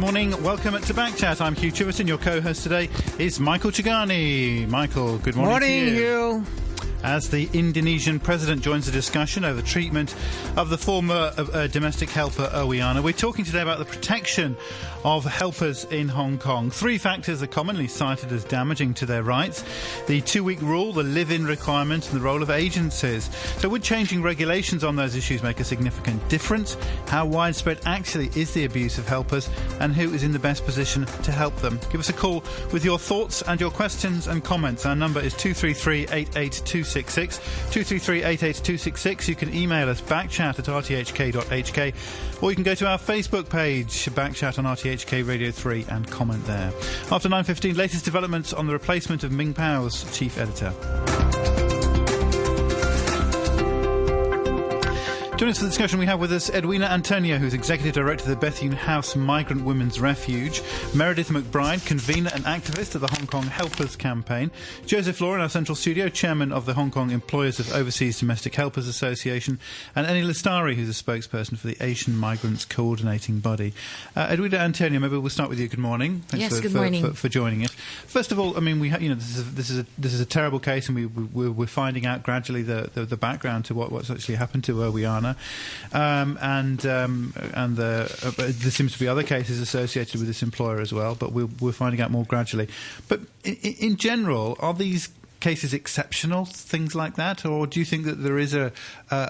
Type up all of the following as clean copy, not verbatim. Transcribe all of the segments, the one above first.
morning. Welcome to Backchat. I'm Hugh Chiverton. Your co-host today is Michael Chigani. Michael, good morning to you. Morning, Hugh. As the Indonesian president joins the discussion over the treatment of the former domestic helper Owiana, we're talking today about the protection of helpers in Hong Kong. Three factors are commonly cited as damaging to their rights: the 2-week rule, the live-in requirement, and the role of agencies. So would changing regulations on those issues make a significant difference? How widespread actually is the abuse of helpers, and who is in the best position to help them? Give us a call with your thoughts and your questions and comments. Our number is 233-88266. 233-88266. You can email us backchat@rthk.hk, or you can go to our Facebook page, Backchat on RTHK Radio 3, and comment there. After 9:15, latest developments on the replacement of Ming Pao's chief editor. Joining us for the discussion, we have with us Edwina Antonio, who's Executive Director of the Bethune House Migrant Women's Refuge; Meredith McBride, Convener and Activist of the Hong Kong Helpers Campaign; Joseph Law in our central studio, Chairman of the Hong Kong Employers of Overseas Domestic Helpers Association; and Annie Lestari, who's a spokesperson for the Asian Migrants Coordinating Body. Edwina Antonio, maybe we'll start with you. Good morning. Thanks good morning. For joining us. First of all, I mean, this is a terrible case, and we're finding out gradually the background to what's actually happened to Owiana. There seems to be other cases associated with this employer as well, but we're finding out more gradually. But in general, are these cases exceptional, things like that, or do you think that there is a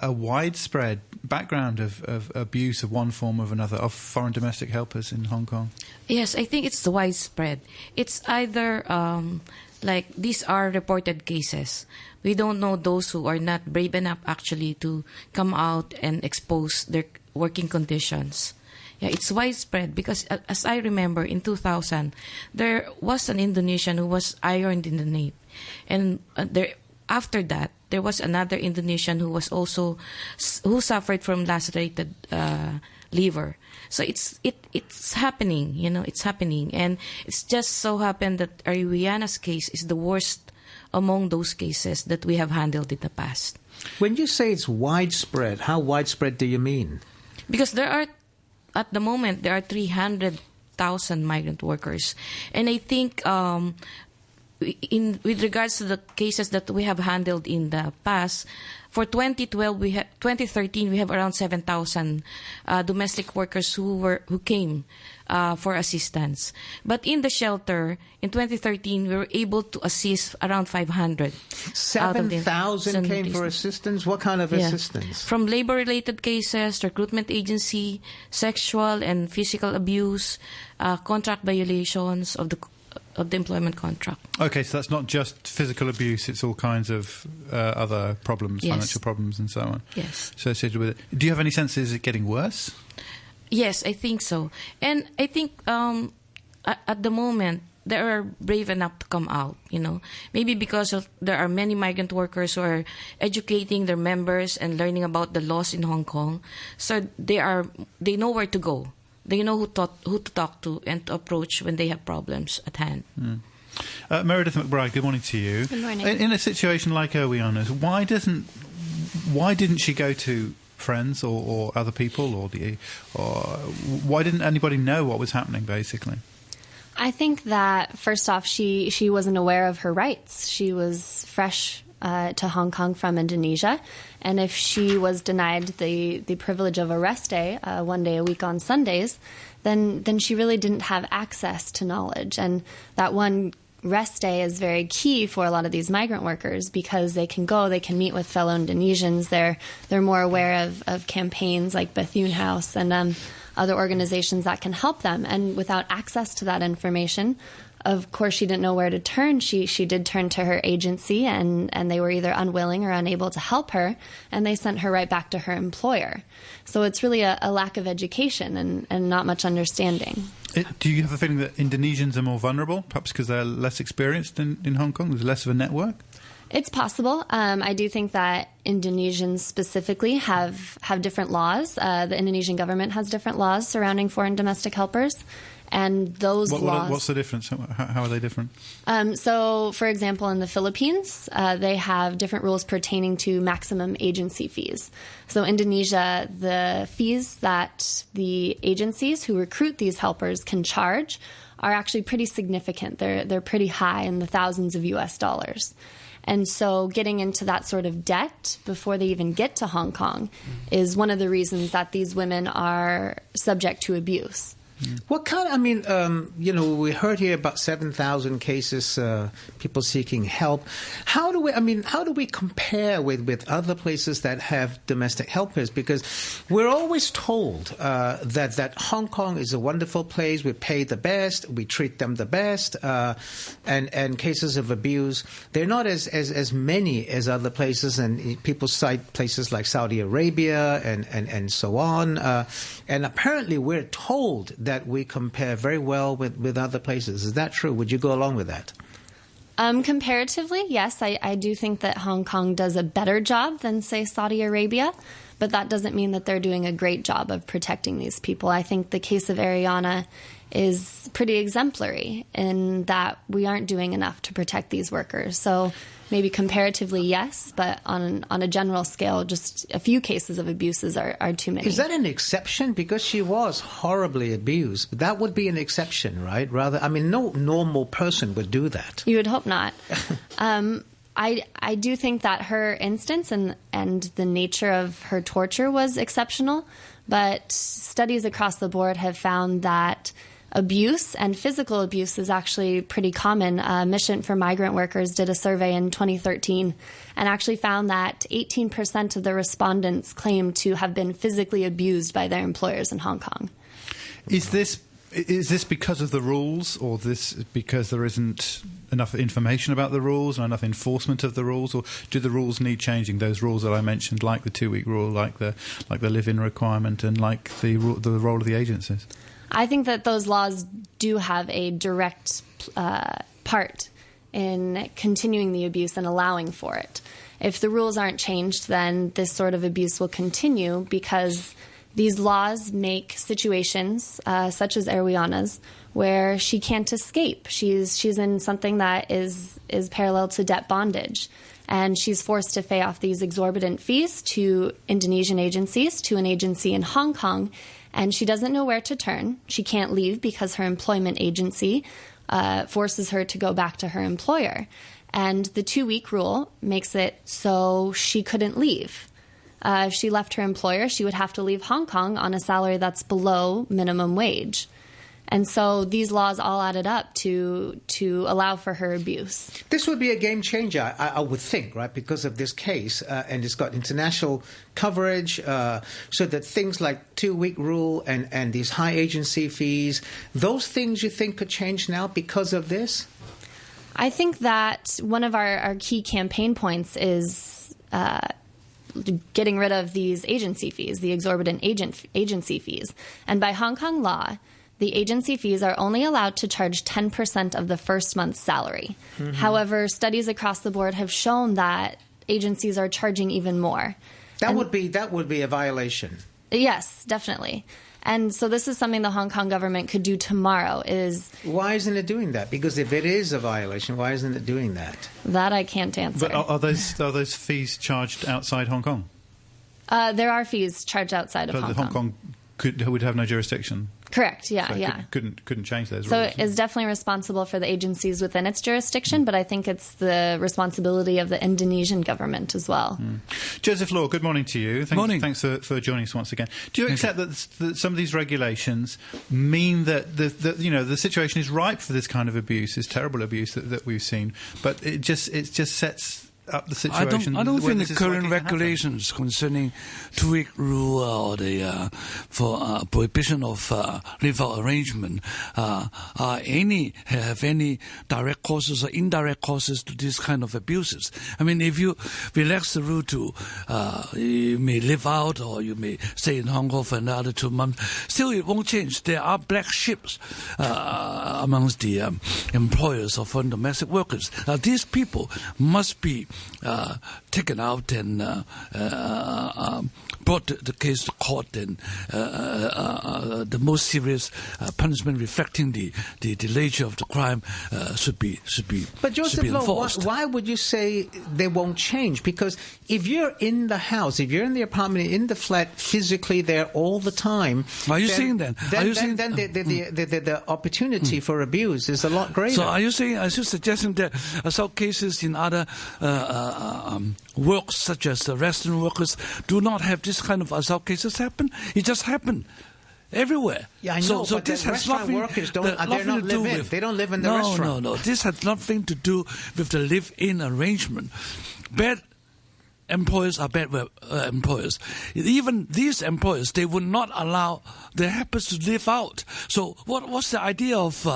widespread background of abuse of one form or another of foreign domestic helpers in Hong Kong? Yes, I think it's widespread. It's either like these are reported cases. We don't know those who are not brave enough actually to come out and expose their working conditions. Yeah, it's widespread because as I remember in 2000, there was an Indonesian who was ironed in the nape. And after that, there was another Indonesian who suffered from lacerated liver. So it's happening, it's happening. And it's just so happened that Owiana's case is the worst among those cases that we have handled in the past. When you say it's widespread, how widespread do you mean? Because at the moment, there are 300,000 migrant workers. And I think with regards to the cases that we have handled in the past, for 2013, we have around 7,000 domestic workers who came for assistance. But in the shelter, in 2013, we were able to assist around 500. 7,000 came for assistance? What kind of assistance? From labor-related cases, recruitment agency, sexual and physical abuse, contract violations of the employment contract. Okay, so that's not just physical abuse, it's all kinds of other problems, financial problems and so on. Yes. Associated with it. Do you have any sense, is it getting worse? Yes, I think so. And I think at the moment, they are brave enough to come out, Maybe because there are many migrant workers who are educating their members and learning about the laws in Hong Kong. So they know where to go. They know who to talk to and to approach when they have problems at hand. Meredith McBride, good morning to you. Good morning. In a situation like Owiana's, why didn't she go to friends or other people, or why didn't anybody know what was happening, basically? I think that, first off, she wasn't aware of her rights. She was fresh to Hong Kong from Indonesia, and if she was denied the privilege of a rest day, 1 day a week on Sundays, then she really didn't have access to knowledge. And that one rest day is very key for a lot of these migrant workers because they can meet with fellow Indonesians. They're more aware of campaigns like Bethune House and other organizations that can help them. And without access to that information, of course, she didn't know where to turn. She did turn to her agency, and they were either unwilling or unable to help her, and they sent her right back to her employer. So it's really a lack of education and not much understanding. Do you have a feeling that Indonesians are more vulnerable, perhaps because they're less experienced in Hong Kong? There's less of a network? It's possible. I do think that Indonesians specifically have different laws. The Indonesian government has different laws surrounding foreign domestic helpers. And those laws... What's the difference? How are they different? So, for example, in the Philippines, they have different rules pertaining to maximum agency fees. So Indonesia, the fees that the agencies who recruit these helpers can charge are actually pretty significant. They're pretty high, in the thousands of US dollars. And so getting into that sort of debt before they even get to Hong Kong is one of the reasons that these women are subject to abuse. What kind we heard here about 7,000 cases, people seeking help. How do we compare with other places that have domestic helpers? Because we're always told that Hong Kong is a wonderful place. We pay the best, we treat them the best, and cases of abuse, they're not as many as other places. And people cite places like Saudi Arabia and so on. And apparently we're told that we compare very well with other places. Is that true? Would you go along with that? Comparatively, yes. I do think that Hong Kong does a better job than, say, Saudi Arabia, but that doesn't mean that they're doing a great job of protecting these people. I think the case of Ariana is pretty exemplary in that we aren't doing enough to protect these workers. So maybe comparatively, yes, but on a general scale, just a few cases of abuses are too many. Is that an exception? Because she was horribly abused. That would be an exception, right? No normal person would do that. You would hope not. I do think that her instance and the nature of her torture was exceptional, but studies across the board have found that abuse and physical abuse is actually pretty common. Mission for Migrant Workers did a survey in 2013 and actually found that 18% of the respondents claimed to have been physically abused by their employers in Hong Kong. Is this because of the rules, or this because there isn't enough information about the rules and enough enforcement of the rules, or do the rules need changing? Those rules that I mentioned, like the 2-week rule, like the live-in requirement, and like the role of the agencies. I think that those laws do have a direct part in continuing the abuse and allowing for it. If the rules aren't changed, then this sort of abuse will continue because these laws make situations such as Ariana's where she can't escape. She's in something that is parallel to debt bondage. And she's forced to pay off these exorbitant fees to Indonesian agencies, to an agency in Hong Kong, and she doesn't know where to turn. She can't leave because her employment agency forces her to go back to her employer. And the 2-week rule makes it so she couldn't leave. If she left her employer, she would have to leave Hong Kong on a salary that's below minimum wage. And so these laws all added up to allow for her abuse. This would be a game changer, I would think, right, because of this case. And it's got international coverage, so that things like 2-week rule and these high agency fees, those things you think could change now because of this? I think that one of our key campaign points is getting rid of these agency fees, the exorbitant agency fees. And by Hong Kong law, the agency fees are only allowed to charge 10% of the first month's salary. Mm-hmm. However, studies across the board have shown that agencies are charging even more. That would be a violation. Yes, definitely. And so this is something the Hong Kong government could do tomorrow. Why isn't it doing that? Because if it is a violation, why isn't it doing that? That I can't answer. But are those fees charged outside Hong Kong? There are fees charged outside of Hong Kong. Hong Kong would have no jurisdiction. Correct. Yeah, so yeah. Couldn't change those rules. So it's definitely responsible for the agencies within its jurisdiction, but I think it's the responsibility of the Indonesian government as well. Joseph Law, good morning to you. Thanks for joining us once again. Do you accept that some of these regulations mean that the situation is ripe for this kind of abuse, this terrible abuse that we've seen, but it just sets up the situation? I don't think the current regulations concerning 2-week rule or the prohibition of live-out arrangement have any direct causes or indirect causes to this kind of abuses. I mean, if you relax the rule to you may live out or you may stay in Hong Kong for another 2 months, still it won't change. There are black sheeps amongst the employers of foreign domestic workers. Now, these people must be taken out and brought the case to court, then the most serious punishment reflecting the nature of the crime should be But Joseph Law, enforced. why would you say they won't change? Because if you're in the house, if you're in the apartment, in the flat, physically there all the time, are you saying then? The opportunity for abuse is a lot greater. So are you suggesting that assault cases in other works, such as the restaurant workers, do not have this kind of assault cases happen? It just happened everywhere. Yeah, I know, so but this the has restaurant nothing, workers they're not do live in. with. They don't live in the restaurant. No. This has nothing to do with the live-in arrangement. Bad employers are bad employers. Even these employers, they would not allow their helpers to live out. So what's the idea of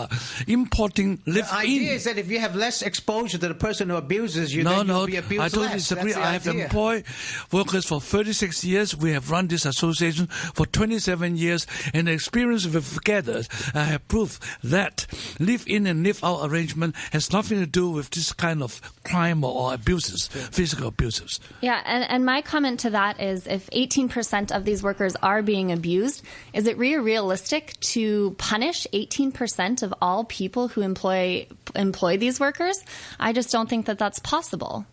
importing live-in? The idea is that if you have less exposure to the person who abuses you, then you'll be abused I totally less. disagree. That's the I have idea. employed workers for 36 years. We have run this association for 27 years, and the experience we've gathered have proved that live-in and live-out arrangement has nothing to do with this kind of crime or abuses, physical abuses. Yeah, and my comment to that is if 18% of these workers are being abused, is it really realistic to punish 18% of all people who employ these workers? I just don't think that that's possible.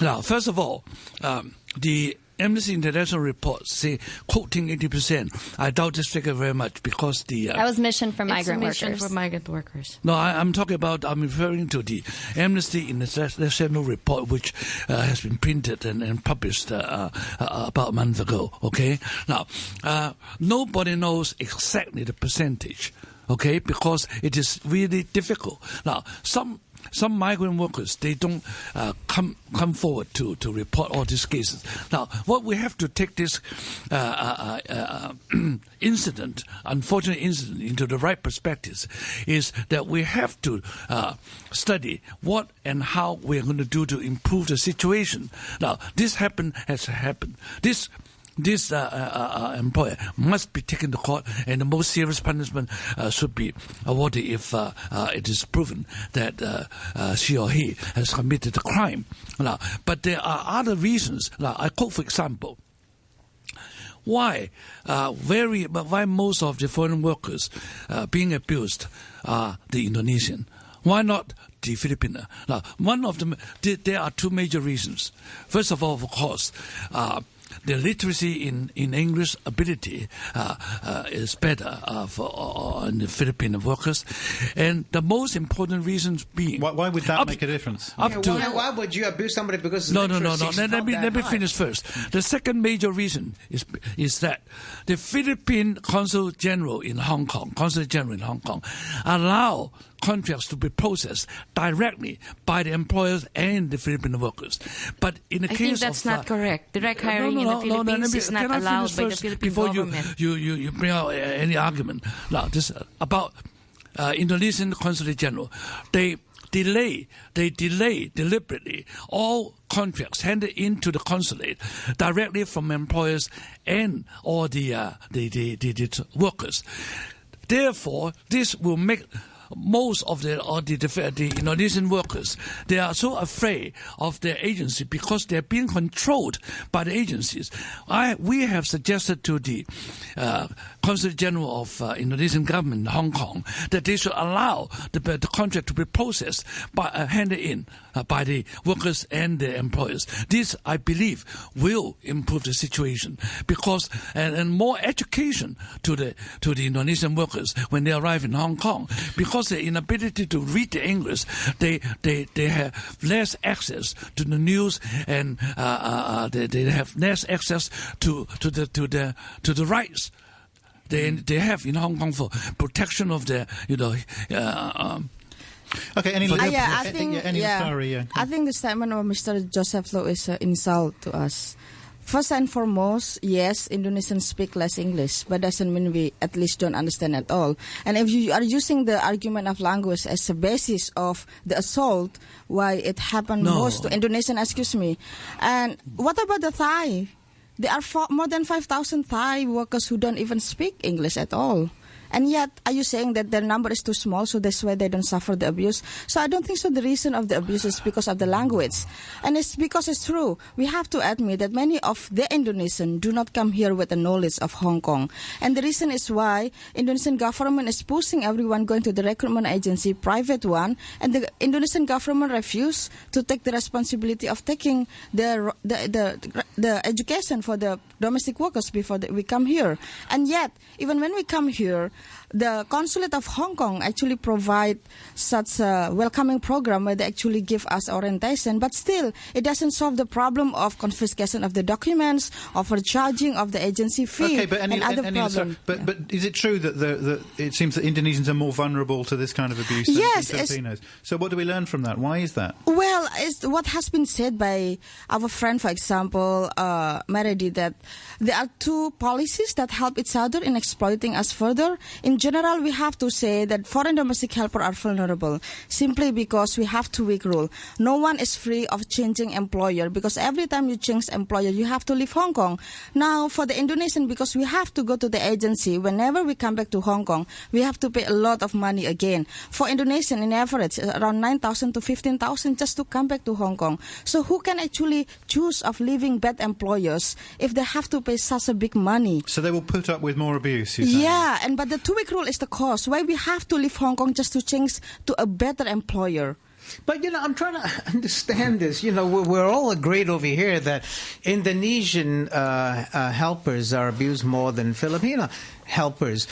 Now, first of all, the Amnesty International report say quoting 80%. I doubt this figure very much because that was mission for migrant workers. For migrant workers. No, I'm referring to the Amnesty International report, which has been printed and published about a month ago. Okay, now nobody knows exactly the percentage. Okay, because it is really difficult. Now, some migrant workers, they don't come forward to report all these cases. Now, what we have to take this unfortunate incident, into the right perspectives is that we have to study what and how we're going to do to improve the situation. Now, this has happened. This employer must be taken to court, and the most serious punishment should be awarded if it is proven that she or he has committed a crime. Now, but there are other reasons. Now, I quote, for example, why most of the foreign workers being abused are the Indonesian? Why not the Filipino? Now, one of them, there are two major reasons. First of all, of course, the literacy in English ability is better for the Filipino workers, and the most important reasons being why would that make a difference? Why would you abuse somebody because no. Let me finish first. The second major reason is that the Philippine Consul General in Hong Kong, allow contracts to be processed directly by the employers and the Filipino workers. But in the case of... I think that's not correct. Direct hiring in the Philippines is not allowed by the Philippine government. Before you bring out any argument. Now, this about Indonesian Consulate General. They delay deliberately all contracts handed into the consulate directly from employers and all the workers. Therefore, this will make most of the Indonesian workers, they are so afraid of their agency because they are being controlled by the agencies. We have suggested to the Consulate General of Indonesian government in Hong Kong that they should allow the contract to be processed handed in by the workers and the employers. This, I believe, will improve the situation because and more education to the Indonesian workers when they arrive in Hong Kong, because their inability to read the English, they have less access to the news, and they have less access to the rights they have in Hong Kong for protection of their Okay, any I think the statement of Mr. Joseph Law is an insult to us. First and foremost, yes, Indonesians speak less English, but doesn't mean we at least don't understand at all. And if you are using the argument of language as a basis of the assault, why it happened most to Indonesian, And what about the Thai? There are more than 5,000 Thai workers who don't even speak English at all. And yet, are you saying that their number is too small, so that's why they don't suffer the abuse? So I don't think so. The reason of the abuse is because of the language. And it's because it's true. We have to admit that many of the Indonesians do not come here with the knowledge of Hong Kong. And the reason is why Indonesian government is pushing everyone going to the recruitment agency, private one, and the Indonesian government refuse to take the responsibility of taking the education for the domestic workers before we come here. And yet, even when we come here, the consulate of Hong Kong actually provide such a welcoming program where they actually give us orientation, but still it doesn't solve the problem of confiscation of the documents, overcharging of the agency fee, and other problems. But is it true that it seems that Indonesians are more vulnerable to this kind of abuse than Filipinos? So what do we learn from that? Why is that? Well, it's what has been said by our friend, for example, Meredith, that there are two policies that help each other in exploiting us further. In general, we have to say that foreign domestic helpers are vulnerable simply because we have two-week rule. No one is free of changing employer, because every time you change employer, you have to leave Hong Kong. Now, for the Indonesian, because we have to go to the agency, whenever we come back to Hong Kong, we have to pay a lot of money again. For Indonesian, in average, around 9,000 to 15,000 just to come back to Hong Kong. So who can actually choose of leaving bad employers if they have to pay such a big money? So they will put up with more abuse, you're saying? Yeah, but the two-week rule is the cause why we have to leave Hong Kong just to change to a better employer. But, I'm trying to understand this. We're all agreed over here that Indonesian helpers are abused more than Filipino helpers.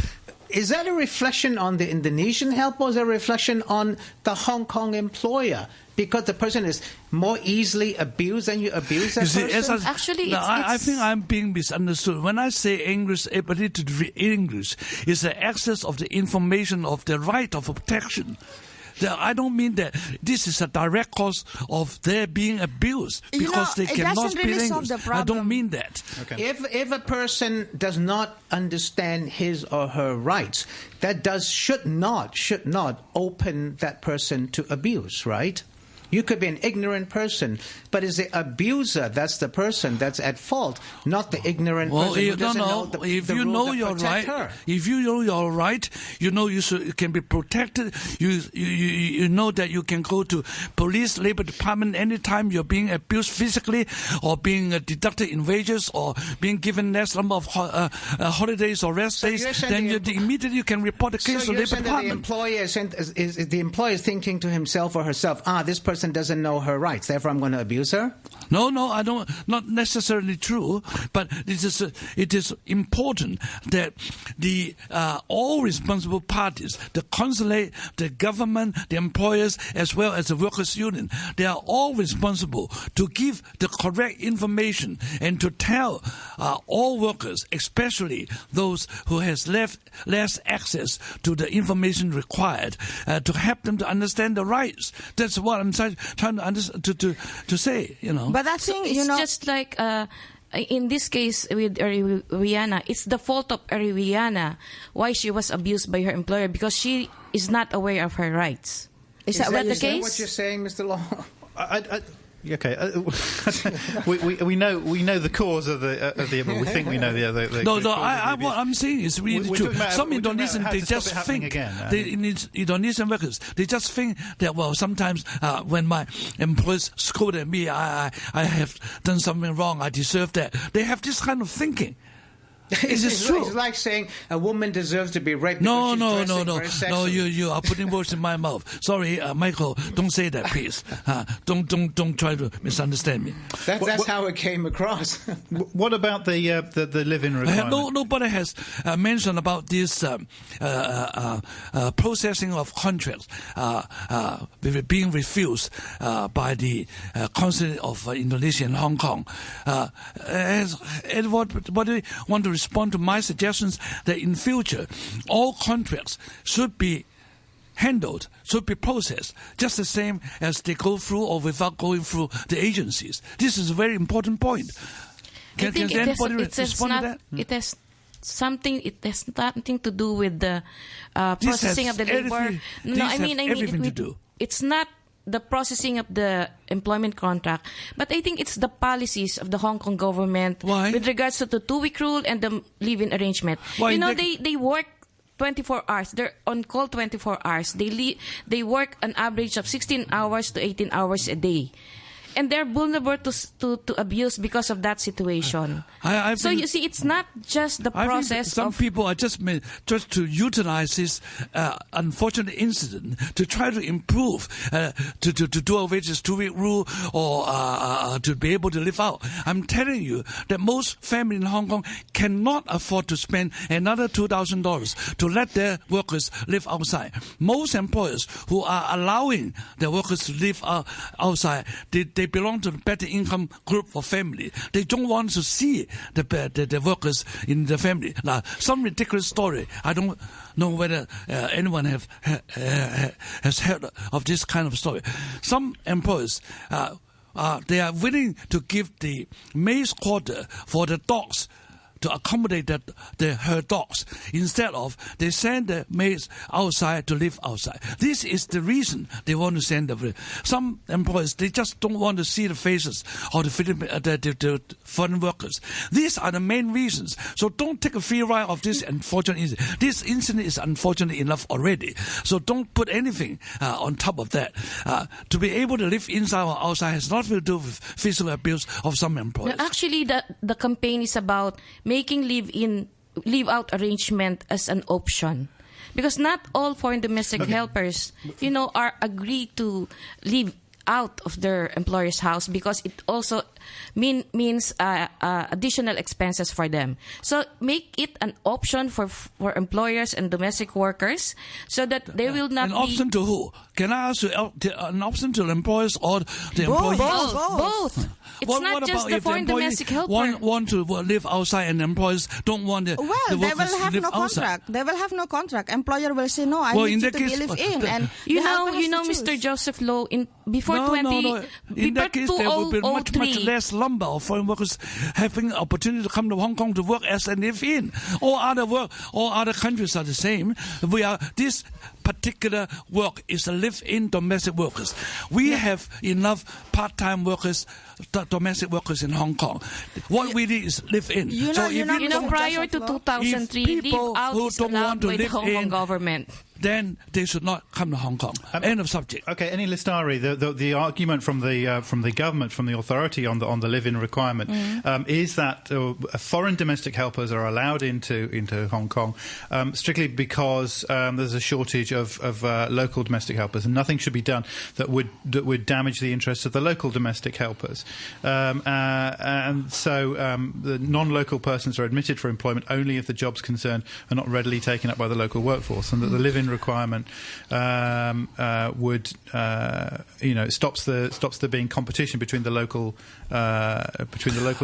Is that a reflection on the Indonesian helper, or is that a reflection on the Hong Kong employer? Because the person is more easily abused than you abuse that person? Actually, I think I'm being misunderstood. When I say English, ability to read English is the access of the information of the right of protection. I don't mean that this is a direct cause of their being abused because they cannot speak English. I don't mean that. Okay. If a person does not understand his or her rights, that should not open that person to abuse, right? You could be an ignorant person, but is the abuser that's the person that's at fault, not the ignorant person who doesn't know the if you know your right, her. If you know your right, you can be protected. You know that you can go to police, labor department anytime you're being abused physically, or being deducted in wages, or being given less number of holidays or rest days. Then immediately you can report the case to labor department. The employer is thinking to himself or herself, this person doesn't know her rights, therefore I'm going to abuse her? No, I don't. Not necessarily true, but it is important that the all responsible parties, the consulate, the government, the employers, as well as the workers' union, they are all responsible to give the correct information and to tell all workers, especially those who has less access to the information required, to help them to understand the rights. That's what I'm trying to say, But I think, it's just like in this case with Rihanna, it's the fault of Rihanna why she was abused by her employer, because she is not aware of her rights. Is that the case? Is that what you're saying, Mr. Law? Okay, we know the cause of the we think we know the no. What I'm saying is really true. Some Indonesians they just think Indonesian workers they just think that sometimes when my employers scold at me, I have done something wrong, I deserve that. They have this kind of thinking. It's true. It's like saying a woman deserves to be raped. No. You are putting words in my mouth. Sorry, Michael. Don't say that, please. Don't try to misunderstand me. That's how it came across. What about the living requirement? Nobody has mentioned about this processing of contracts being refused by the consulate of Indonesia in Hong Kong. Edward, what do you want to respond to my suggestions that in future all contracts should be handled, should be processed just the same as they go through or without going through the agencies. This is a very important point. Can anybody respond to that? It has nothing to do with the processing of the labor. It's not the processing of the employment contract, but I think it's the policies of the Hong Kong government. Why? With regards to the 2-week rule and the live-in arrangement. Why? They work 24 hours. They're on call 24 hours. They work an average of 16 hours to 18 hours a day. And they're vulnerable to abuse because of that situation. So you see, it's not just the process. Some people are just to utilize this unfortunate incident to try to improve, to do away with this 2-week rule or to be able to live out. I'm telling you that most families in Hong Kong cannot afford to spend another $2,000 to let their workers live outside. Most employers who are allowing their workers to live outside, they belong to the better income group of family. They don't want to see the workers in the family. Now, some ridiculous story. I don't know whether anyone has heard of this kind of story. Some employers, they are willing to give the maid's quarter for the dogs to accommodate her dogs. Instead of, they send the maids outside to live outside. This is the reason they want to send them. Some employers, they just don't want to see the faces of the foreign workers. These are the main reasons. So don't take a free ride of this unfortunate incident. This incident is unfortunate enough already. So don't put anything on top of that. To be able to live inside or outside has nothing to do with physical abuse of some employers. No, actually, the campaign is about making live-out arrangement as an option. Because not all foreign domestic helpers, are agreed to live out of their employer's house because it also means additional expenses for them. So make it an option for employers and domestic workers so that they will not an option to who? Can I ask you an option to the employers or the employees? Both. It's not just the foreign domestic helper. Want to live outside and employers don't want the they workers will have to live no outside. contract. They will have no contract. Employer will say, no, I need you to be live in. And you know, Mr. Joseph Law, before No. In that case, there will be much less number of foreign workers having the opportunity to come to Hong Kong to work as a live-in. All other countries are the same. This particular work is a live-in domestic workers. We have enough part-time workers, domestic workers in Hong Kong. What we need is live-in. Prior to 2003, live out is allowed by the Hong Kong government. Then they should not come to Hong Kong. End of subject. Okay, Annie Listari, the argument from the government, from the authority on the live-in requirement, is that foreign domestic helpers are allowed into Hong Kong strictly because there's a shortage of local domestic helpers, and nothing should be done that would damage the interests of the local domestic helpers. And so the non-local persons are admitted for employment only if the jobs concerned are not readily taken up by the local workforce, and that the live-in requirement would stops there being competition between the local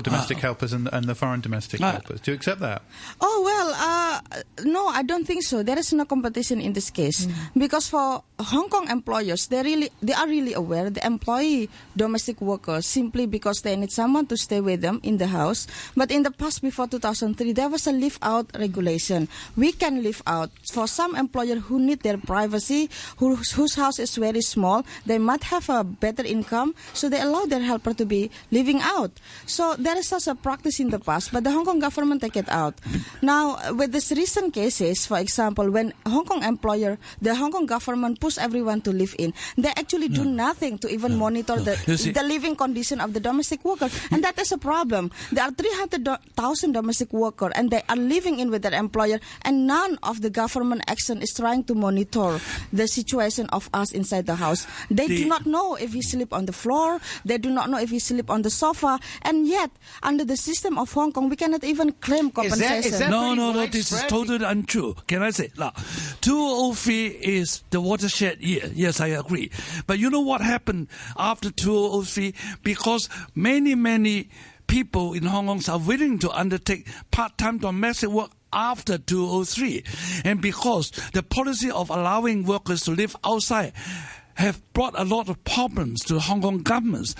domestic helpers and the foreign domestic helpers. Do you accept that? Oh well, no, I don't think so. There is no competition in this case because for Hong Kong employers, they are really aware they employ domestic workers simply because they need someone to stay with them in the house. But in the past, before 2003, there was a live-out regulation. We can live out for some employer who need their privacy, whose house is very small. They might have a better income, so they allow their helper to be living out. So there is such a practice in the past, but the Hong Kong government take it out. Now, with these recent cases, for example, when the Hong Kong government push everyone to live in, they actually do nothing to even monitor the living condition of the domestic worker, and that is a problem. There are 300,000 domestic workers, and they are living in with their employer, and none of the government action is trying to monitor the situation of us inside the house. They do not know if we sleep on the floor. They do not know if we sleep on the sofa, and yet under the system of Hong Kong, we cannot even claim compensation. Is that no, this is totally untrue. Can I say? Now, 2003 is the watershed year. Yes, I agree. But you know what happened after 2003? Because many people in Hong Kong are willing to undertake part-time domestic work after 2003. And because the policy of allowing workers to live outside have brought a lot of problems to Hong Kong governments,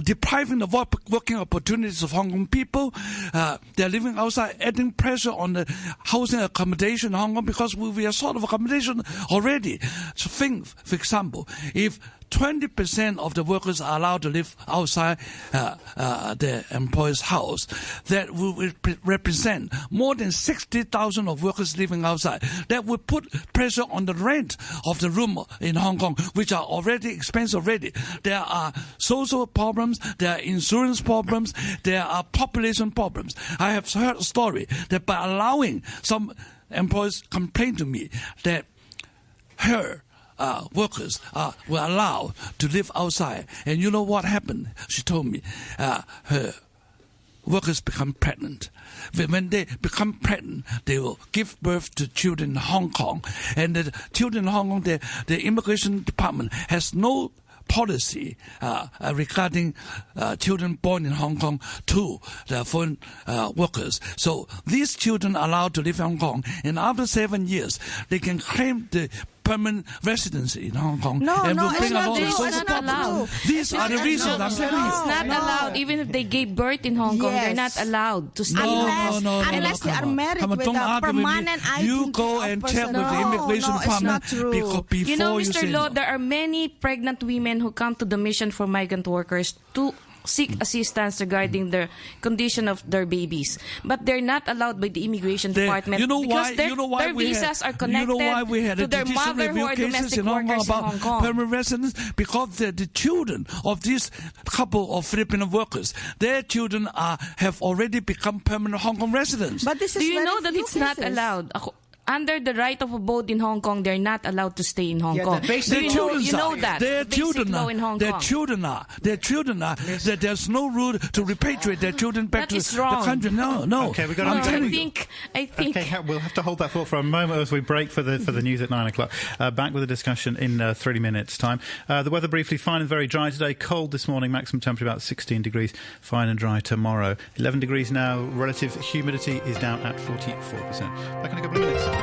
depriving the working opportunities of Hong Kong people. They're living outside, adding pressure on the housing accommodation in Hong Kong because we are sort of accommodation already. So think, for example, if 20% of the workers are allowed to live outside their employer's house, that will represent more than 60,000 of workers living outside. That will put pressure on the rent of the room in Hong Kong, which are already expensive already. There are social problems, there are insurance problems, there are population problems. I have heard a story that by allowing some employers complain to me that her workers were allowed to live outside. And you know what happened? She told me her workers become pregnant. When they become pregnant, they will give birth to children in Hong Kong. And the children in Hong Kong, the immigration department has no policy regarding children born in Hong Kong to the foreign workers. So these children are allowed to live in Hong Kong, and after 7 years, they can claim the permanent residency in Hong Kong. It's not allowed. These are the reasons I'm telling you. It's not allowed. Even if they gave birth in Hong Kong, they're not allowed to stay in Hong Kong. Unless they are married with a permanent identity. You go and check with the immigration department before you know, you Mr. say Law, no. there are many pregnant women who come to the Mission for Migrant Workers to seek assistance regarding the condition of their babies, but they're not allowed by the immigration department because their visas are connected to their mother who are domestic workers in Hong Kong. Permanent residents, because the children of this couple of Filipino workers, their children have already become permanent Hong Kong residents. But this is do you know that few it's not cases. allowed? Under the right of abode in Hong Kong, they're not allowed to stay in Hong Kong. You know that. Their the children law in Hong Kong. Their children are. That there's no rule to repatriate their children back to the country. No. Okay, I think. Okay, we'll have to hold that thought for a moment as we break for the news at 9 o'clock. Back with a discussion in 30 minutes' time. The weather briefly fine and very dry today. Cold this morning. Maximum temperature about 16 degrees. Fine and dry tomorrow. 11 degrees now. Relative humidity is down at 44%. Back in a couple of minutes.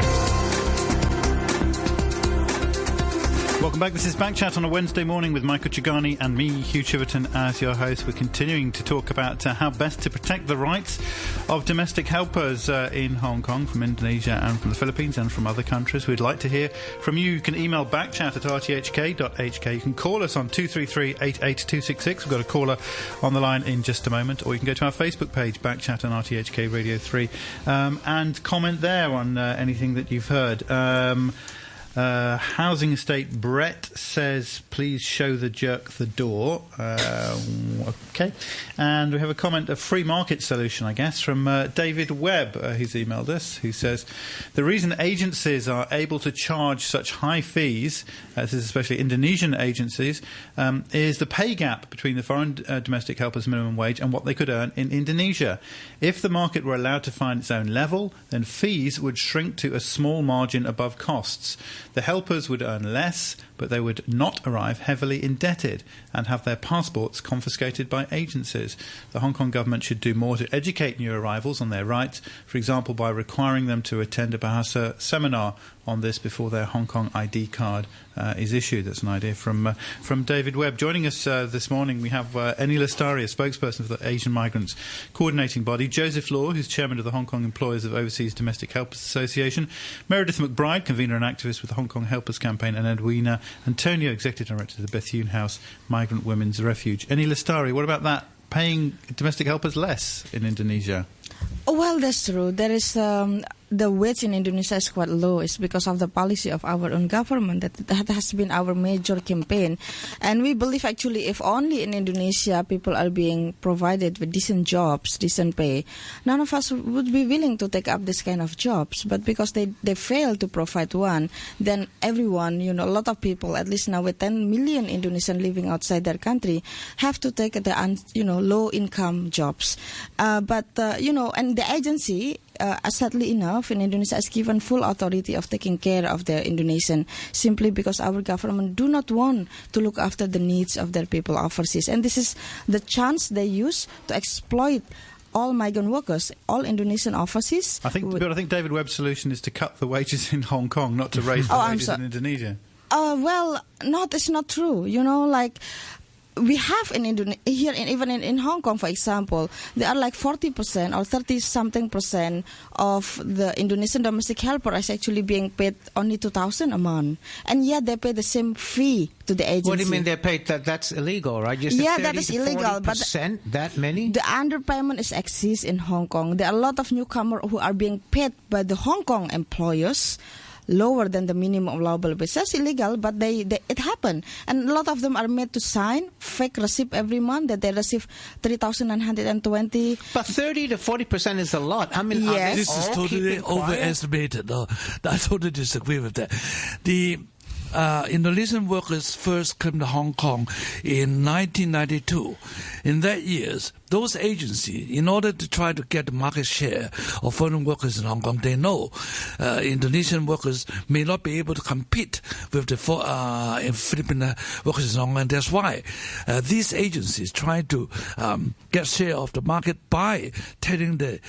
Welcome back. This is Backchat on a Wednesday morning with Michael Chugani and me, Hugh Chiverton, as your host. We're continuing to talk about how best to protect the rights of domestic helpers in Hong Kong, from Indonesia and from the Philippines and from other countries. We'd like to hear from you. You can email backchat@rthk.hk. You can call us on 233-88266. We've got a caller on the line in just a moment. Or you can go to our Facebook page, Backchat on RTHK Radio 3, and comment there on anything that you've heard. Housing Estate Brett says, please show the jerk the door. Okay. And we have a comment, a free market solution, I guess, from David Webb, who's emailed us, who says, the reason agencies are able to charge such high fees, this is especially Indonesian agencies, is the pay gap between the foreign domestic helpers' minimum wage and what they could earn in Indonesia. If the market were allowed to find its own level, then fees would shrink to a small margin above costs. The helpers would earn less, but they would not arrive heavily indebted and have their passports confiscated by agencies. The Hong Kong government should do more to educate new arrivals on their rights, for example, by requiring them to attend a Bahasa seminar on this before their Hong Kong ID card is issued. That's an idea from David Webb. Joining us this morning, we have Eni Lestari, a spokesperson for the Asian Migrants Coordinating Body, Joseph Law, who's chairman of the Hong Kong Employers of Overseas Domestic Helpers Association, Meredith McBride, convener and activist with the Hong Kong Helpers Campaign, and Edwina Antonio, executive director of the Bethune House Migrant Women's Refuge. Eni Lestari, what about that? Paying domestic helpers less in Indonesia? Well, that's true. There is the wage in Indonesia is quite low. It's because of the policy of our own government that has been our major campaign. And we believe actually if only in Indonesia people are being provided with decent jobs, decent pay, none of us would be willing to take up this kind of jobs. But because they fail to provide one, then everyone, a lot of people, at least now with 10 million Indonesians living outside their country, have to take the low income jobs. And the agency, sadly enough, in Indonesia is given full authority of taking care of the Indonesian, simply because our government do not want to look after the needs of their people overseas. And this is the chance they use to exploit all migrant workers, all Indonesian overseas. I think David Webb's solution is to cut the wages in Hong Kong, not to raise the wages in Indonesia. It's not true. we have in Indonesia here, even in Hong Kong, for example, there are like 40% or 30-something% of the Indonesian domestic helper is actually being paid only 2,000 a month, and yet they pay the same fee to the agency. What do you mean they paid? That's illegal, right? You said yeah, that is illegal. But that many? The underpayment is exists in Hong Kong. There are a lot of newcomers who are being paid by the Hong Kong employers lower than the minimum allowable wage. That's illegal, but it happened. And a lot of them are made to sign fake receipt every month that they receive 3,920. But 30 to 40% is a lot. I mean, yes. This is totally overestimated. No, I totally disagree with that. The Indonesian workers first came to Hong Kong in 1992. In that years, those agencies, in order to try to get the market share of foreign workers in Hong Kong, they know Indonesian workers may not be able to compete with the Filipino workers in Hong Kong. And that's why these agencies try to get share of the market by telling the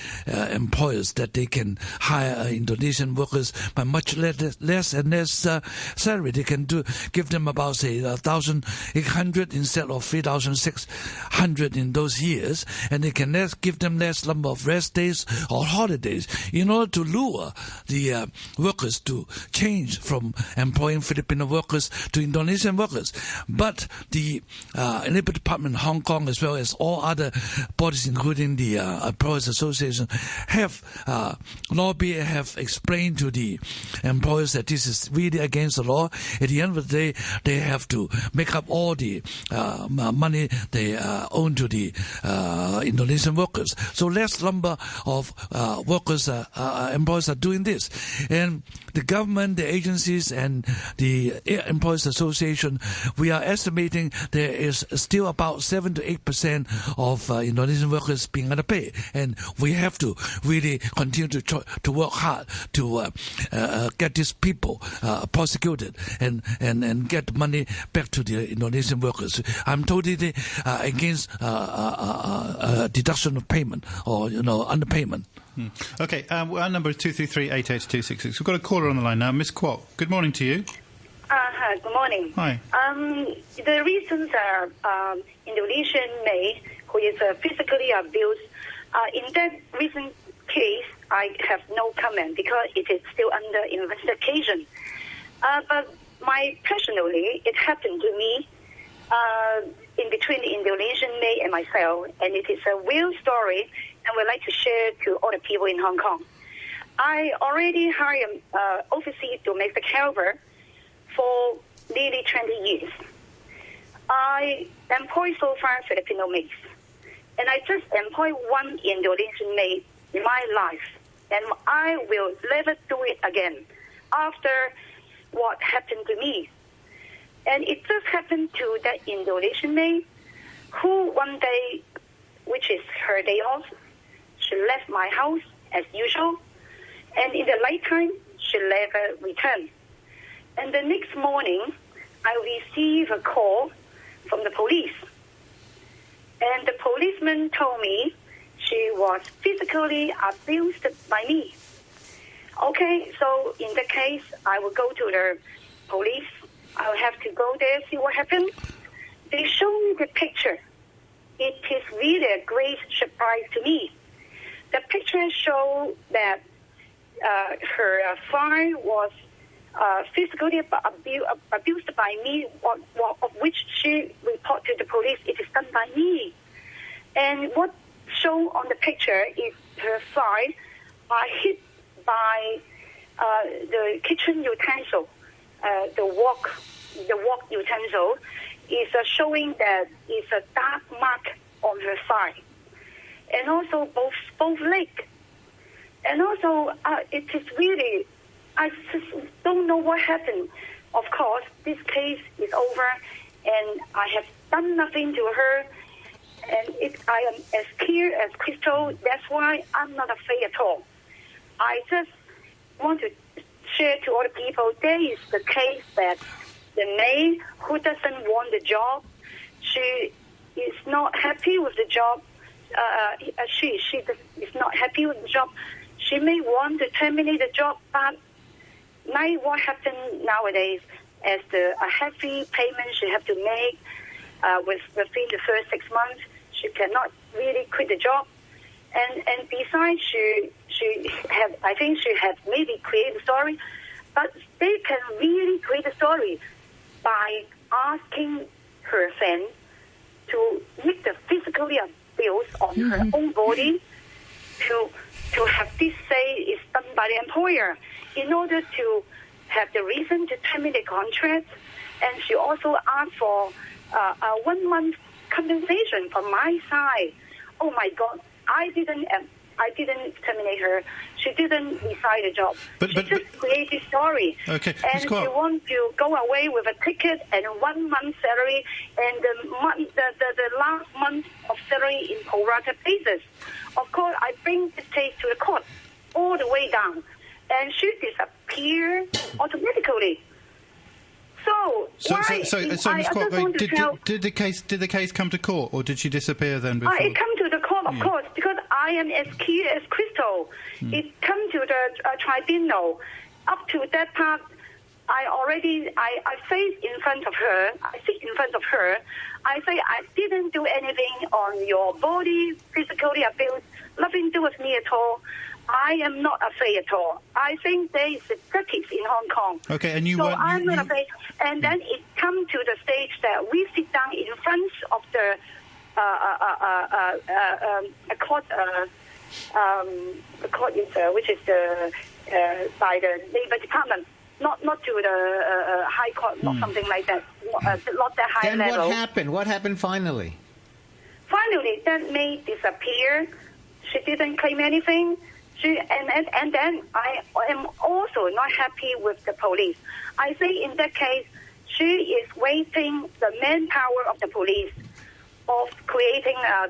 employers that they can hire Indonesian workers by much less and less salary. They can give them about, say, 1,800 instead of 3,600 in those years. And they can give them less number of rest days or holidays in order to lure the workers to change from employing Filipino workers to Indonesian workers. But the Labor Department in Hong Kong, as well as all other bodies, including the Employers Association, have explained to the employers that this is really against the law. At the end of the day, they have to make up all the money they own to the Indonesian workers. So less number of employers are doing this. And the government, the agencies, and the Employers Association, we are estimating there is still about 7 to 8% of Indonesian workers being underpaid. And we have to really continue to work hard to get these people prosecuted and get money back to the Indonesian workers. I'm totally against deduction of payment or underpayment. Okay, our number is 233-88266. We've got a caller on the line now, Miss Kwok. Good morning to you. Hi, good morning. Hi. The reasons are Indonesian maid who is physically abused. In that recent case, I have no comment because it is still under investigation. But personally, it happened to me in between the Indonesian maid and myself, and it is a real story, and we'd like to share to other people in Hong Kong. I already hired overseas domestic helper for nearly 20 years. I employ so far Filipino maids, and I just employ one Indonesian maid in my life, and I will never do it again after what happened to me. And it just happened to that Indonesian maid who one day, which is her day off, she left my house as usual, and in the nighttime, she never returned. And the next morning, I received a call from the police. And the policeman told me she was physically abused by me. Okay, so in that case, I will go to the police. I'll have to go there, see what happened. They show me the picture. It is really a great surprise to me. The picture shows that her father was physically abused by me, of which she reported to the police. It is done by me. And what shown on the picture is her father hit by the kitchen utensil, the wok utensil is showing that it's a dark mark on her thigh, and also both legs. And also, it is really, I just don't know what happened. Of course, this case is over, and I have done nothing to her, and I am as clear as crystal. That's why I'm not afraid at all. I just want to share to other people, there is the case that the maid who doesn't want the job, she is not happy with the job. She is not happy with the job. She may want to terminate the job, but now what happens nowadays, as a heavy payment she have to make, within the first 6 months. She cannot really quit the job. And besides, I think she had maybe created a story, but they can really create a story by asking her friend to make the physically abuse on her own body, to have this say is done by the employer in order to have the reason to terminate the contract. And she also asked for a 1 month compensation from my side. Oh my God, I didn't terminate her. She didn't resign the job. She just created a story. Okay. And she wants to go away with a ticket and 1 month salary and the last month of salary in pro rata basis. Of course, I bring this case to the court all the way down, and she disappeared automatically. Did the case come to court, or did she disappear then? Before? It come to the court, of course, because I am as clear as crystal. It come to the tribunal. Up to that part, I face in front of her. I sit in front of her. I say I didn't do anything on your body, physically abuse, nothing to do with me at all. I am not afraid at all. I think there is justice in Hong Kong. Okay, and I'm not afraid. And then it come to the stage that we sit down in front of the court. The court is which is the by the Labor Department, not to the High Court, not something like that, not that high level. Then what happened? What happened finally? Finally, that maid disappeared. She didn't claim anything. And then I am also not happy with the police. I say in that case, she is wasting the manpower of the police of creating a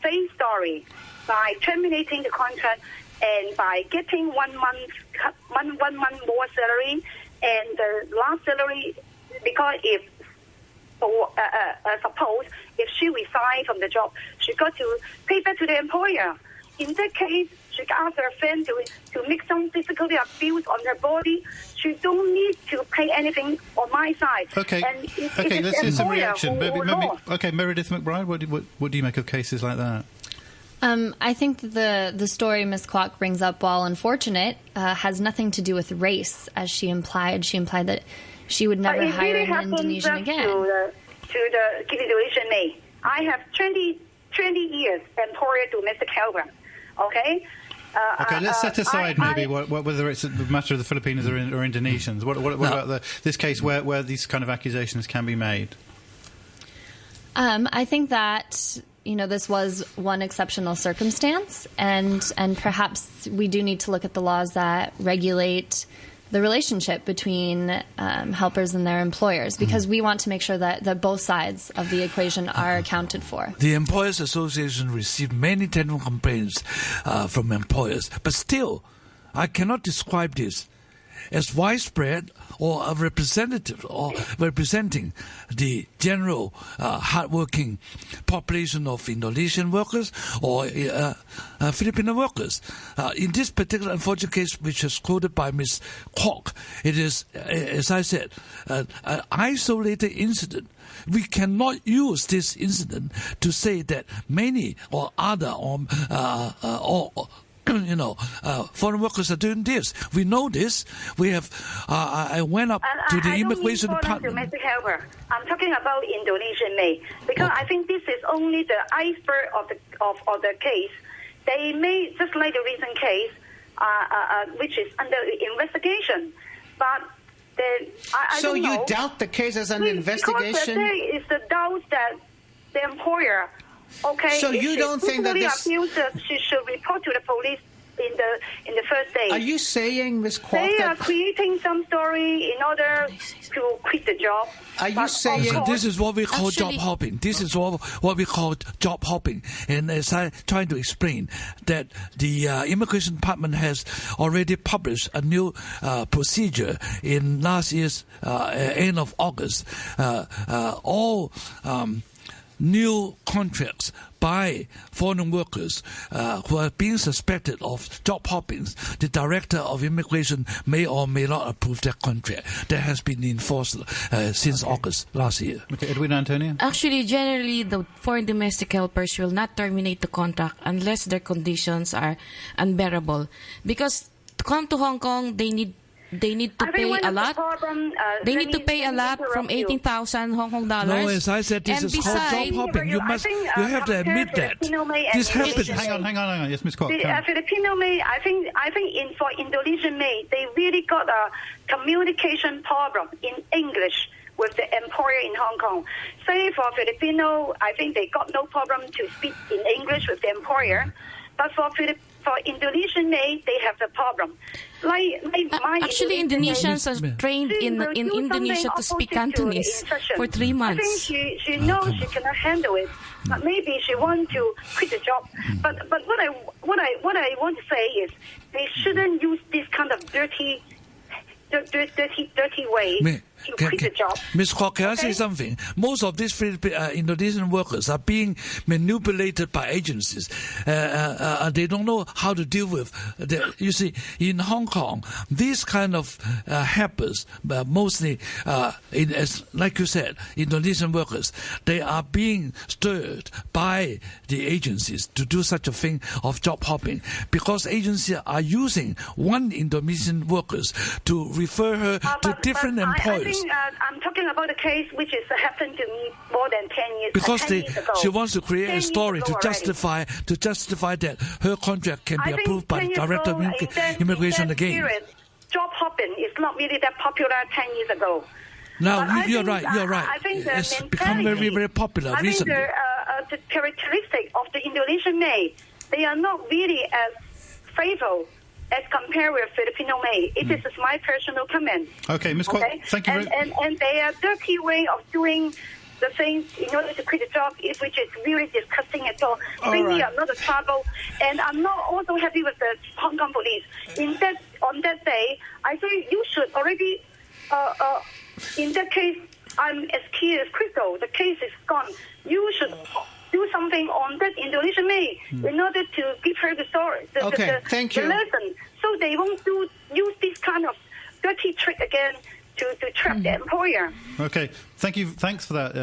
fake story by terminating the contract and by getting 1 month more salary, and the last salary, because suppose if she resigned from the job, she got to pay back to the employer. In that case, she asked her friend to make some physical abuse on her body. She don't need to pay anything on my side. Okay, let's see some reaction. Meredith McBride, what do you make of cases like that? I think the story Ms. Kwok brings up, while unfortunate, has nothing to do with race, as she implied. She implied that she would never hire an Indonesian again. To the situation made. I have 20 years employer domestic helper. Okay. Let's set aside whether it's a matter of the Filipinos or Indonesians. What about this case where these kind of accusations can be made? I think that this was one exceptional circumstance, and perhaps we do need to look at the laws that regulate the relationship between helpers and their employers, because we want to make sure that both sides of the equation are accounted for. The Employers Association received many technical complaints from employers, but still, I cannot describe this as widespread or a representative or representing the general hardworking population of Indonesian workers or Filipino workers. In this particular unfortunate case, which is quoted by Ms. Kwok, it is, as I said, an isolated incident. We cannot use this incident to say that many or other foreign workers are doing this. We know this. We have. I went up to the immigration department. Domestic helper. I'm talking about Indonesian maid, because I think this is only the iceberg of the case. They may, just like the recent case, which is under investigation, but I so don't know. So you doubt the case as an investigation? Because there is the doubt that the employer. Okay. So you don't think that this she should report to the police in the first day? Are you saying, Ms. Kwok, they are creating some story in order to quit the job? Are you saying this is what we call job hopping? This is what we call job hopping. And as I trying to explain, that the immigration department has already published a new procedure in last year's end of August. All new contracts by foreign workers who are being suspected of job hopping, the Director of Immigration may or may not approve that contract. That has been enforced since August last year. Okay, Edwin Antonio? Actually, generally, the foreign domestic helpers will not terminate the contract unless their conditions are unbearable. Because to come to Hong Kong, they need to pay a lot. They need to pay a lot, from 18,000 Hong Kong dollars. No, as I said, this is called job hopping. You have to admit that. This happens. Hang on. Yes, Ms. Kwok. Filipino maid, I think for Indonesian maid, they really got a communication problem in English with the employer in Hong Kong. Say for Filipino, I think they got no problem to speak in English with the employer, but for Indonesian maid, they have the problem. Actually, Indonesians are trained in Indonesia to speak Cantonese for 3 months. I think she knows she cannot handle it, but maybe she wants to quit the job. But what I want to say is they shouldn't use this kind of dirty way to quit the job. Ms. Kwok, can I say something? Most of these Indonesian workers are being manipulated by agencies. They don't know how to deal with. You see, in Hong Kong, these kind of helpers, mostly, like you said, Indonesian workers, they are being stirred by the agencies to do such a thing of job hopping, because agencies are using one Indonesian workers to refer her to different employers. I'm talking about a case which has happened to me more than 10 years. Because 10 years ago. She wants to create a story to justify that her contract can be approved by the Director of Immigration again. Job hopping is not really that popular 10 years ago. Now, you're right. I think it's become very, very popular recently. I think the characteristic of the Indonesian maid, they are not really as faithful as compared with Filipino maid. It is my personal comment. Okay, Ms. Kwok, thank you. And they are dirty way of doing the things in order to quit the job, which is really disgusting at all. Bring me another trouble. And I'm not also happy with the Hong Kong police. On that day, I think you should already, in that case, I'm as clear as crystal. The case is gone. You should do something on that Indonesian maid in order to give her the story, the lesson, so they won't use this kind of dirty trick again to trap the employer. Okay, thank you. Thanks for that,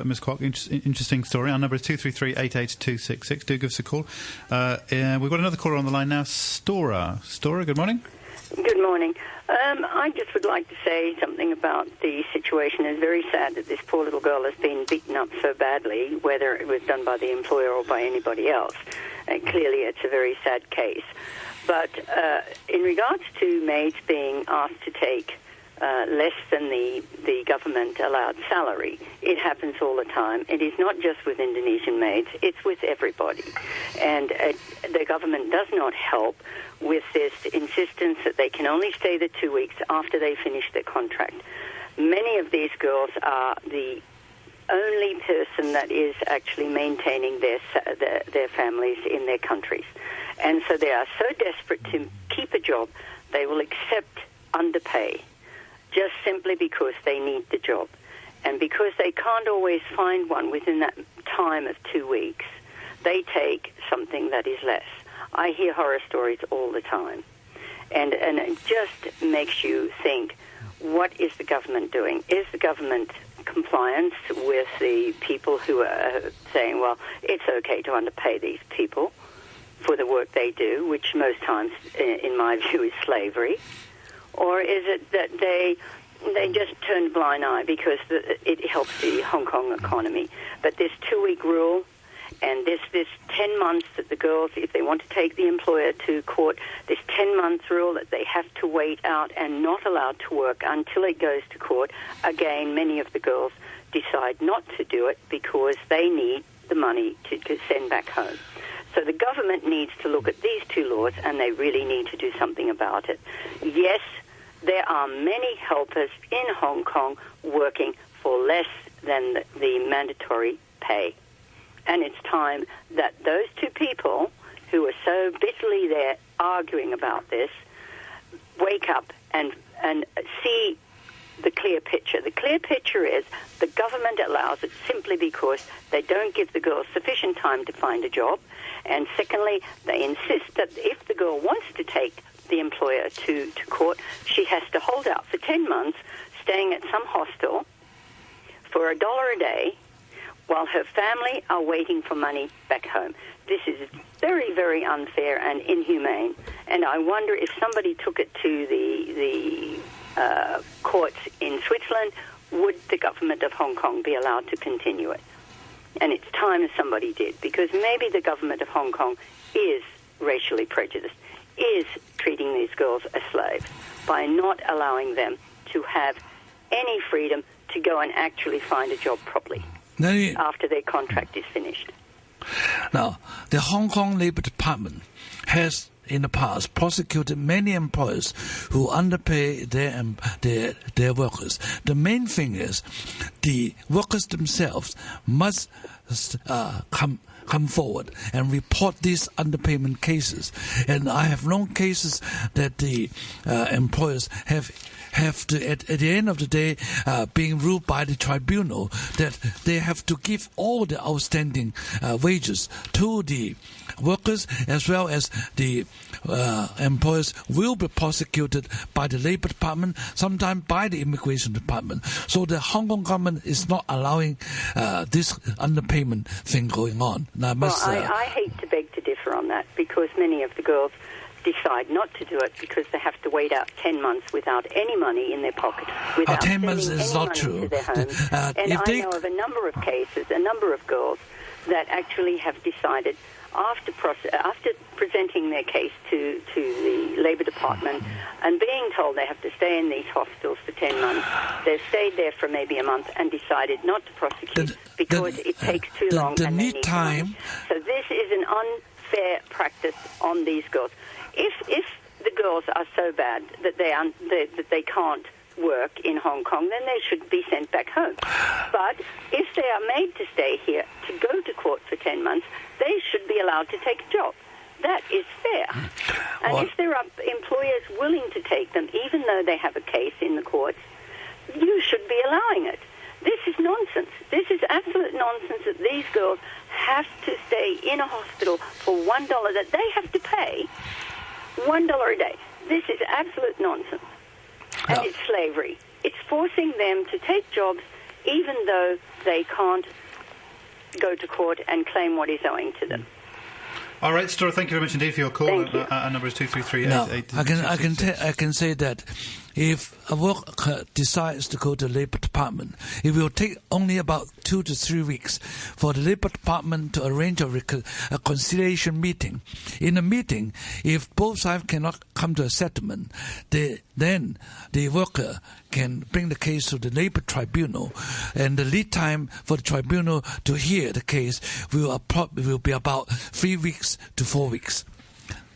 Ms. Kwok. Interesting story. Our number is 233-88266. Do give us a call. We've got another caller on the line now, Stora. Stora, good morning. Good morning. I just would like to say something about the situation. It's very sad that this poor little girl has been beaten up so badly, whether it was done by the employer or by anybody else. Clearly, it's a very sad case. But in regards to maids being asked to take less than the government-allowed salary, it happens all the time. It is not just with Indonesian maids, it's with everybody. And the government does not help with this insistence that they can only stay the 2 weeks after they finish their contract. Many of these girls are the only person that is actually maintaining their families in their countries. And so they are so desperate to keep a job, they will accept underpay just simply because they need the job. And because they can't always find one within that time of 2 weeks, they take something that is less. I hear horror stories all the time. And it just makes you think, what is the government doing? Is the government compliant with the people who are saying, well, it's okay to underpay these people for the work they do, which most times, in my view, is slavery? Or is it that they just turn a blind eye because it helps the Hong Kong economy? But this 2-week rule and this 10 months that the girls, if they want to take the employer to court, this 10-month rule that they have to wait out and not allowed to work until it goes to court, again, many of the girls decide not to do it because they need the money to send back home. So the government needs to look at these two laws, and they really need to do something about it. Yes, there are many helpers in Hong Kong working for less than the mandatory pay. And it's time that those two people who are so bitterly there arguing about this wake up and see the clear picture. The clear picture is the government allows it simply because they don't give the girls sufficient time to find a job. And secondly, they insist that if the girl wants to take the employer to court, she has to hold out for 10 months, staying at some hostel for $1 a day while her family are waiting for money back home. This is very, very unfair and inhumane. And I wonder if somebody took it to the courts in Switzerland, would the government of Hong Kong be allowed to continue it? And it's time somebody did, because maybe the government of Hong Kong is racially prejudiced, is treating these girls as slaves by not allowing them to have any freedom to go and actually find a job properly after their contract is finished. Now, the Hong Kong Labour Department has in the past prosecuted many employers who underpay their workers. The main thing is the workers themselves must come forward and report these underpayment cases. And I have known cases that the employers have to, at the end of the day, being ruled by the tribunal, that they have to give all the outstanding wages to the workers, as well as the employers will be prosecuted by the Labour Department, sometimes by the Immigration Department. So the Hong Kong government is not allowing this underpayment thing going on. Now, I hate to beg to differ on that, because many of the girls decide not to do it because they have to wait out 10 months without any money in their pocket, without 10 months sending is any not money true. to their homes. And I know of a number of cases, a number of girls that actually have decided after presenting their case to the Labour Department and being told they have to stay in these hostels for 10 months, they've stayed there for maybe a month and decided not to prosecute because it takes too long and they need time. So this is an unfair practice on these girls. If the girls are so bad that they can't work in Hong Kong, then they should be sent back home. But if they are made to stay here to go to court for 10 months, they should be allowed to take a job. That is fair. And if there are employers willing to take them, even though they have a case in the courts, you should be allowing it. This is nonsense. This is absolute nonsense that these girls have to stay in a hospital for $1 that they have to pay $1 a day. This is absolute nonsense. And it's slavery. It's forcing them to take jobs even though they can't go to court and claim what is owing to them. All right, Stora, thank you very much indeed for your call. Our number is 233-8866. I can say that if a worker decides to go to the Labour Department, it will take only about 2 to 3 weeks for the Labour Department to arrange a conciliation meeting. In a meeting, if both sides cannot come to a settlement, then the worker can bring the case to the Labour Tribunal, and the lead time for the tribunal to hear the case will be about 3 weeks to 4 weeks.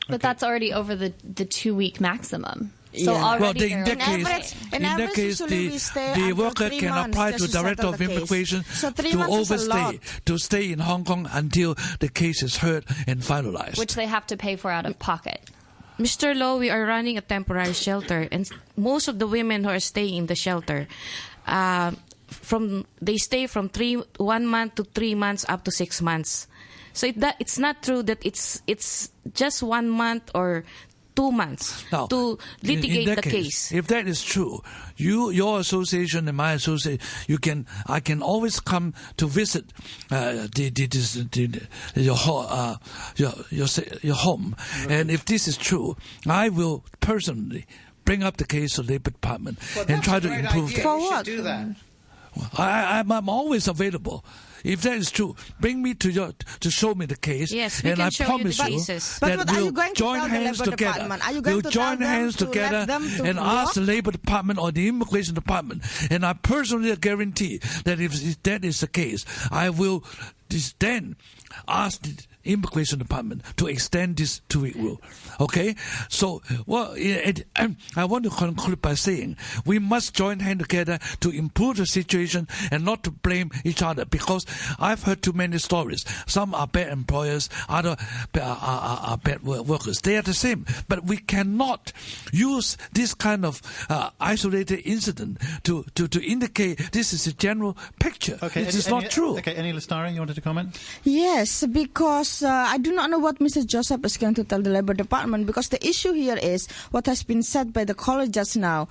But that's already over the 2-week maximum. So Well, already in that case, the worker can apply to the Director of Immigration to stay in Hong Kong until the case is heard and finalized. Which they have to pay for out of pocket. Mr. Law, we are running a temporary shelter, and most of the women who are staying in the shelter, they stay from 1 month to 3 months up to 6 months. So it's not true that it's just 1 month or 2 months to litigate the case. If that is true, your association and my association, I can always come to visit your home. And if this is true, I will personally bring up the case to the Labour Department and try to improve that. For what? Do that. I'm always available. If that is true, bring me to show me the case. Yes, we and can I show promise you the you cases. that we'll join hands together. We'll join hands together and ask the Labour Department or the Immigration Department. And I personally guarantee that if that is the case, I will then ask Immigration Department to extend this 2-week rule. Okay? So, I want to conclude by saying we must join hands together to improve the situation and not to blame each other, because I've heard too many stories. Some are bad employers, others are bad workers. They are the same. But we cannot use this kind of isolated incident to indicate this is a general picture. Okay, it is not true. Okay, Annie Lestari, you wanted to comment? Yes, because I do not know what Mr. Joseph is going to tell the Labour Department, because the issue here is what has been said by the caller just now.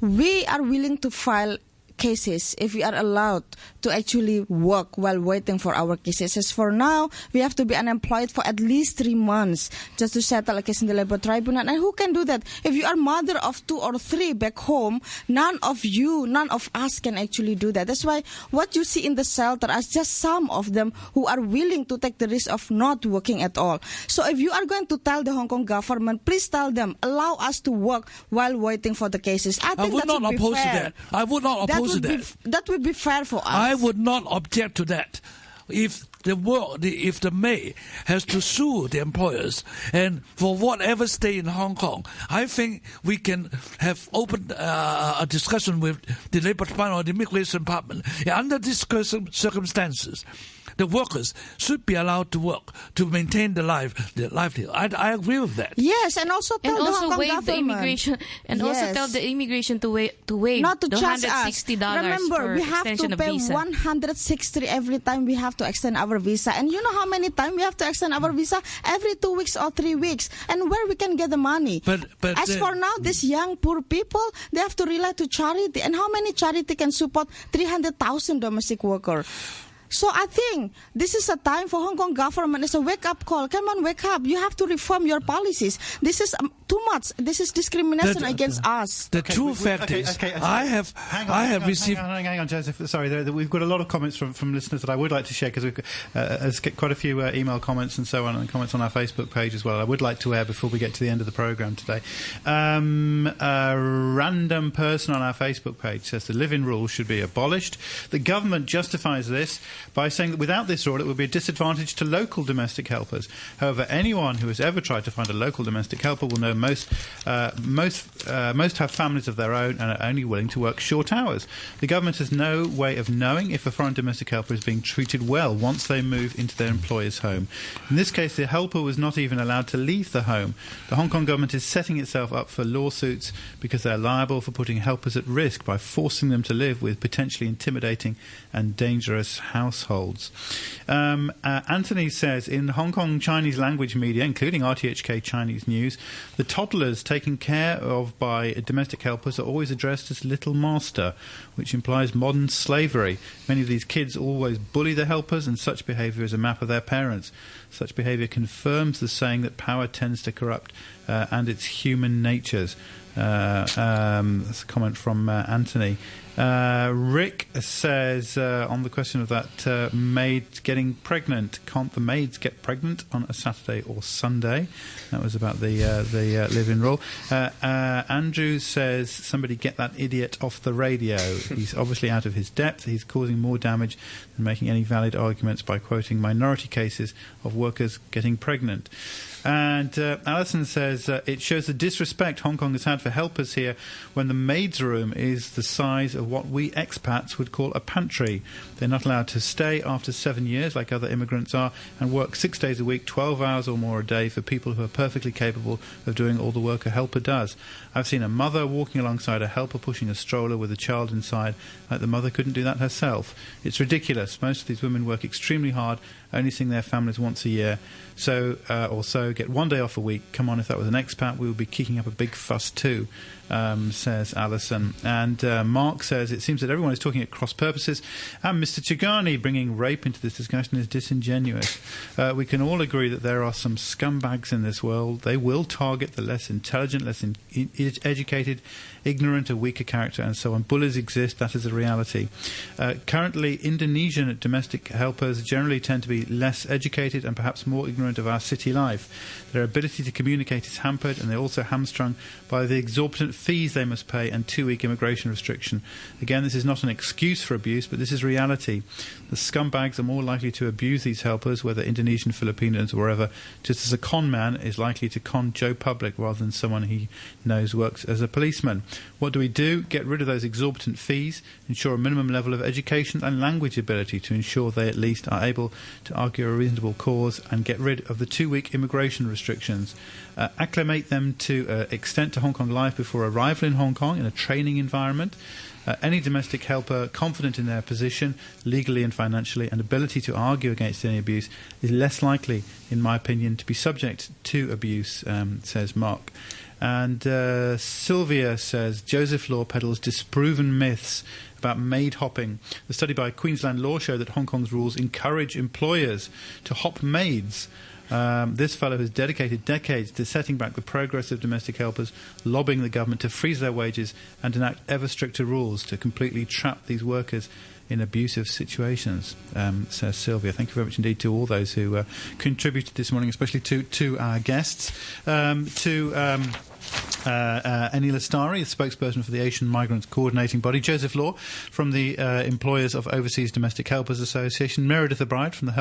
We are willing to file cases if we are allowed to actually work while waiting for our cases. As for now, we have to be unemployed for at least 3 months just to settle a case in the Labour Tribunal. And who can do that? If you are mother of 2 or 3 back home, none of us can actually do that. That's why what you see in the shelter are just some of them who are willing to take the risk of not working at all. So if you are going to tell the Hong Kong government, please tell them, allow us to work while waiting for the cases. I think would not oppose to that. I would not oppose to that. That would be fair for us. I would not object to that. If the maid has to sue the employers and for whatever stay in Hong Kong, I think we can have open a discussion with the Labour Department or the Immigration Department. Under these circumstances, the workers should be allowed to work to maintain the livelihood. I agree with that. Yes, and also tell the Hong Kong government. The immigration, and also tell the immigration to waive not to the charge $160 us. Remember, for we have extension to pay of visa. $160 every time we have to extend our visa. And you know how many times we have to extend our visa? Every 2 weeks or 3 weeks. And where we can get the money? But as for now, these young poor people, they have to rely to charity. And how many charity can support 300,000 domestic workers? So I think this is a time for Hong Kong government. It's a wake-up call. Come on, wake up. You have to reform your policies. This is too much. This is discrimination against us. The true fact is, I have received... Hang on, Joseph. Sorry, we've got a lot of comments from listeners that I would like to share, because we've got quite a few email comments and so on, and comments on our Facebook page as well. I would like to air before we get to the end of the programme today. A random person on our Facebook page says the live-in rule should be abolished. The government justifies this by saying that without this rule it would be a disadvantage to local domestic helpers. However, anyone who has ever tried to find a local domestic helper will know most have families of their own and are only willing to work short hours. The government has no way of knowing if a foreign domestic helper is being treated well once they move into their employer's home. In this case, the helper was not even allowed to leave the home. The Hong Kong government is setting itself up for lawsuits because they are liable for putting helpers at risk by forcing them to live with potentially intimidating and dangerous households. Anthony says, in Hong Kong Chinese language media, including RTHK Chinese News, the toddlers taken care of by domestic helpers are always addressed as little master, which implies modern slavery. Many of these kids always bully the helpers, and such behaviour is a map of their parents. Such behaviour confirms the saying that power tends to corrupt and its human natures. That's a comment from Anthony. Rick says, on the question of that maid getting pregnant, can't the maids get pregnant on a Saturday or Sunday? That was about the live-in rule. Andrew says, somebody get that idiot off the radio. He's obviously out of his depth. He's causing more damage than making any valid arguments by quoting minority cases of workers getting pregnant. And Alison says, it shows the disrespect Hong Kong has had for helpers here when the maid's room is the size of what we expats would call a pantry. They're not allowed to stay after 7 years like other immigrants are, and work 6 days a week, 12 hours or more a day for people who are perfectly capable of doing all the work a helper does. I've seen a mother walking alongside a helper pushing a stroller with a child inside, like the mother couldn't do that herself. It's ridiculous. Most of these women work extremely hard, only seeing their families once a year, get 1 day off a week. Come on, if that was an expat, we would be kicking up a big fuss too, says Alison. And Mark says, it seems that everyone is talking at cross purposes, and Mr. Chugani bringing rape into this discussion is disingenuous. We can all agree that there are some scumbags in this world. They will target the less intelligent, less educated, ignorant, or weaker character, and so on. Bullies exist. That is a reality. Currently, Indonesian domestic helpers generally tend to be less educated and perhaps more ignorant of our city life. Their ability to communicate is hampered, and they're also hamstrung by the exorbitant fees they must pay and 2-week immigration restriction. Again, this is not an excuse for abuse, but this is reality. The scumbags are more likely to abuse these helpers, whether Indonesian, Filipinos or wherever, just as a con man is likely to con Joe Public rather than someone he knows works as a policeman. What do? Get rid of those exorbitant fees, ensure a minimum level of education and language ability to ensure they at least are able to argue a reasonable cause, and get rid of the 2-week immigration restrictions. Acclimate them to extent to Hong Kong life before arrival in Hong Kong in a training environment. Any domestic helper confident in their position, legally and financially, and ability to argue against any abuse is less likely, in my opinion, to be subject to abuse, says Mark. And Sylvia says, Joseph Law peddles disproven myths about maid hopping. The study by Queensland Law showed that Hong Kong's rules encourage employers to hop maids. This fellow has dedicated decades to setting back the progress of domestic helpers, lobbying the government to freeze their wages and enact ever stricter rules to completely trap these workers in abusive situations, says Sylvia. Thank you very much indeed to all those who contributed this morning, especially to our guests, Eni Lestari, the spokesperson for the Asian Migrants Coordinating Body, Joseph Law from the Employers of Overseas Domestic Helpers Association, Meredith McBride from the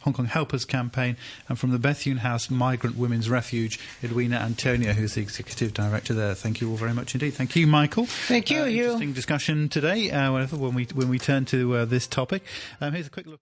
Hong Kong Helpers Campaign, and from the Bethune House Migrant Women's Refuge, Edwina Antonio, who's the Executive Director there. Thank you all very much indeed. Thank you, Michael. Thank you. Interesting discussion today, when we turn to this topic. Here's a quick look.